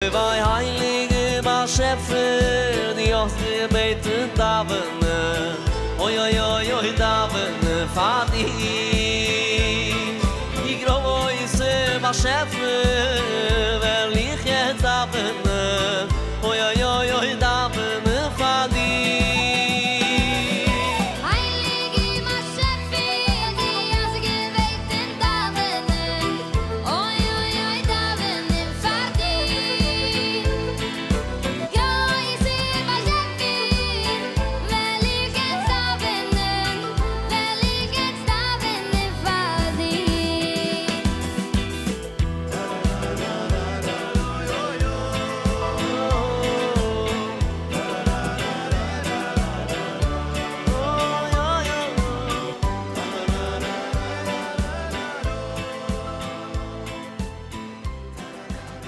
Vai heilige ma Schöpfer, die aus dir beten davenen. Oi, oi, oi, oi, davenen, Fadi. Ich glaube, ich sehe ma Schöpfer, wer liegt jetzt davenen. Oi, oi, oi, oi, davenen, Fadi.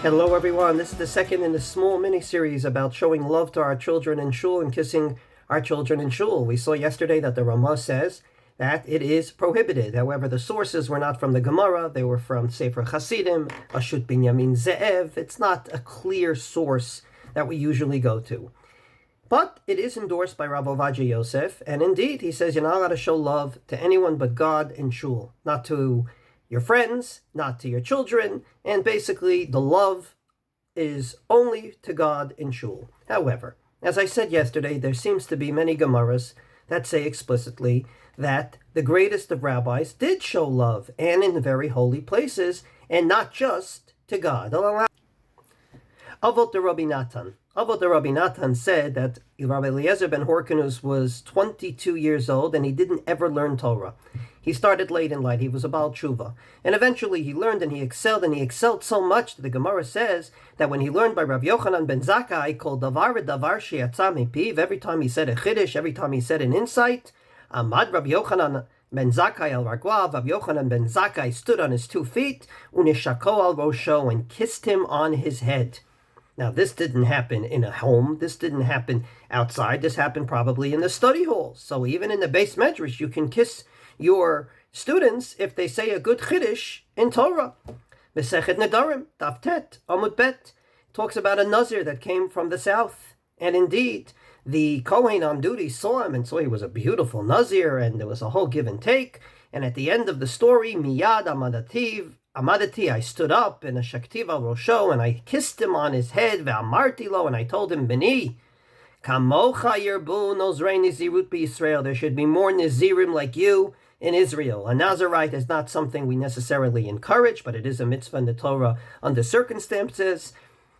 Hello everyone, this is the second in the small mini-series about showing love to our children in Shul and kissing our children in Shul. We saw yesterday that the Ramah says that it is prohibited. However, the sources were not from the Gemara, they were from Sefer Hasidim, Ashut Binyamin Ze'ev. It's not a clear source that we usually go to. But it is endorsed by Rav Ovadia Yosef, and indeed he says you're not allowed to show love to anyone but God in Shul, not to your friends, not to your children, and basically the love is only to God in Shul. However, as I said yesterday, there seems to be many Gemaras that say explicitly that the greatest of rabbis did show love, and in very holy places, and not just to God. Avot the Rabbi Natan. Avot the Rabbi Natan said that Rabbi Eliezer ben Horkanus was 22 years old and he didn't ever learn Torah. He started late in life. He was a Baal Tshuva. And eventually he learned and he excelled so much that the Gemara says that when he learned by Rav Yochanan ben Zakkai, called Davar She'yatza Mipiv, every time he said a Chiddush, every time he said an insight, Amad Rav Yochanan ben Zakkai al Ragwav, Rav Yochanan ben Zakkai stood on his 2 feet, Unishako al Rosho, and kissed him on his head. Now, this didn't happen in a home. This didn't happen outside. This happened probably in the study hall. So even in the Beis Medrash, you can kiss your students if they say a good Chiddush in Torah. Mesechet Nedarim, Daf Tet, Amud Bet, talks about a Nazir that came from the south. And indeed, the Kohen on duty saw him and saw he was a beautiful Nazir, and there was a whole give and take. And at the end of the story, Miyad Amadati, I stood up in a Shaktiva Rosho, and I kissed him on his head, Ve'amarti lo, and I told him, Beni, Kamocha Yerbu Nozrei Nizirut B'Yisrael, there should be more Nizirim like you in Israel. A Nazirite is not something we necessarily encourage, but it is a mitzvah in the Torah under circumstances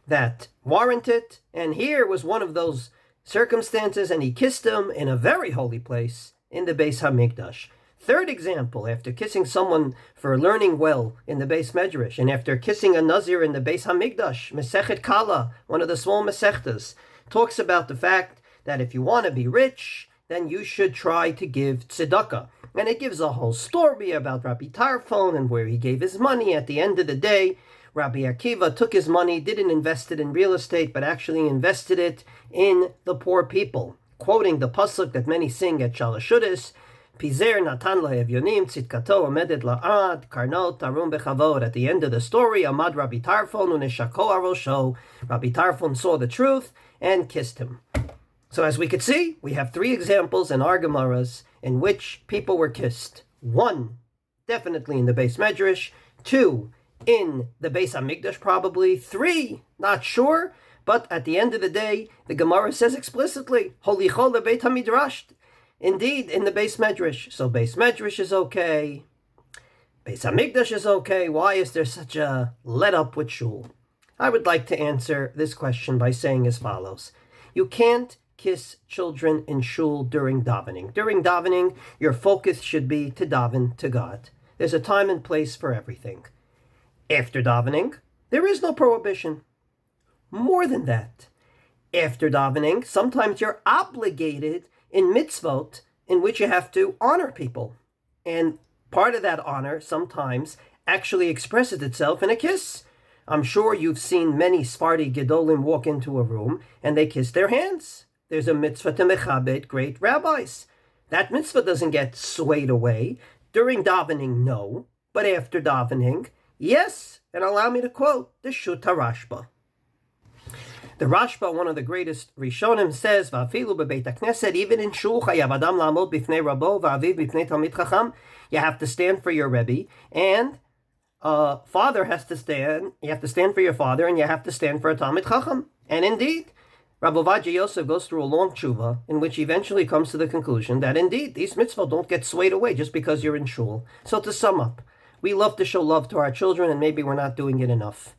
that warrant it. And here was one of those circumstances, and he kissed him in a very holy place in the Beis HaMikdash. Third example, after kissing someone for learning well in the Beis Medrash, and after kissing a Nazir in the Beis HaMikdash, Mesechet Kala, one of the small Mesechtas, talks about the fact that if you want to be rich, then you should try to give tzedakah. And it gives a whole story about Rabbi Tarfon and where he gave his money. At the end of the day, Rabbi Akiva took his money, didn't invest it in real estate, but actually invested it in the poor people. Quoting the pasuk that many sing at Shalashudis, Pizer Natan La'evyonim Tzidkato Omedet La'ad Karnot Tarum Bechavod. At the end of the story, Amad Rabbi Tarfon Uneshako Arosho. Rabbi Tarfon saw the truth and kissed him. So as we could see, we have 3 examples in our Gemaras in which people were kissed. 1, definitely in the Beis Medrash. 2, in the Beis HaMikdash probably. 3, not sure, but at the end of the day, the Gemara says explicitly, Holichol leBeit HaMidrash. Indeed, in the Beis Medrash. So Beis Medrash is okay. Beis HaMikdash is okay. Why is there such a let-up with Shul? I would like to answer this question by saying as follows. You can't kiss children in Shul during davening. During davening, your focus should be to daven to God. There's a time and place for everything. After davening, there is no prohibition. More than that, after davening, sometimes you're obligated in mitzvot in which you have to honor people. And part of that honor sometimes actually expresses itself in a kiss. I'm sure you've seen many Sfardi Gedolim walk into a room and they kiss their hands. There's a mitzvah to mechabed great rabbis. That mitzvah doesn't get swayed away. During davening, no. But after davening, yes. And allow me to quote the Shut HaRashba. The Rashba, one of the greatest Rishonim, says, "Va'afilu bebeit hakneset, even in shul chayav adam la'amod bifnei rabo va'aviv bifnei talmid chacham." You have to stand for your Rebbe, and father has to stand. You have to stand for your father, and you have to stand for a talmid chacham. And indeed, Rabbi Ovadia Yosef goes through a long tshuva in which he eventually comes to the conclusion that indeed these mitzvot don't get swayed away just because you're in shul. So to sum up, we love to show love to our children, and maybe we're not doing it enough.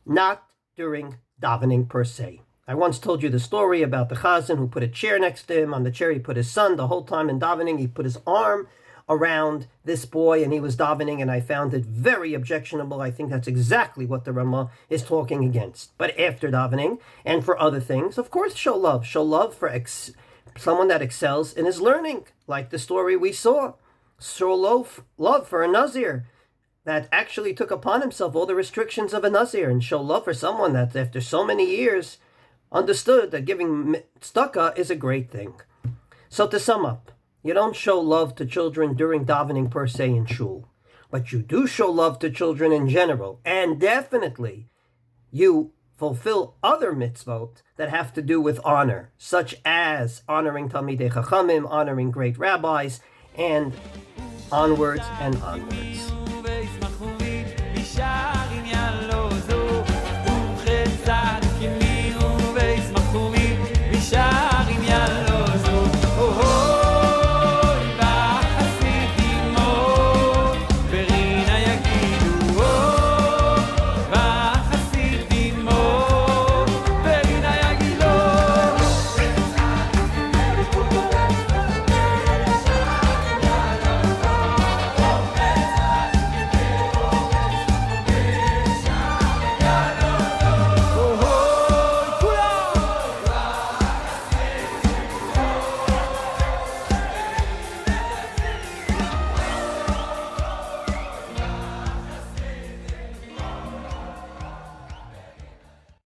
Not during davening per se. I once told you the story about the chazan who put a chair next to him. On the chair he put his son. The whole time in davening he put his arm around this boy and he was davening, and I found it very objectionable. I think that's exactly what the Ramah is talking against. But after davening and for other things, of course, show love. Show love for someone that excels in his learning, like the story we saw. Show love for a Nazir that actually took upon himself all the restrictions of a Nazir, and show love for someone that after so many years understood that giving tzedakah is a great thing. So to sum up, you don't show love to children during davening per se in shul, but you do show love to children in general, and definitely you fulfill other mitzvot that have to do with honor, such as honoring Talmidei Chachamim, honoring great rabbis, and onwards and onwards.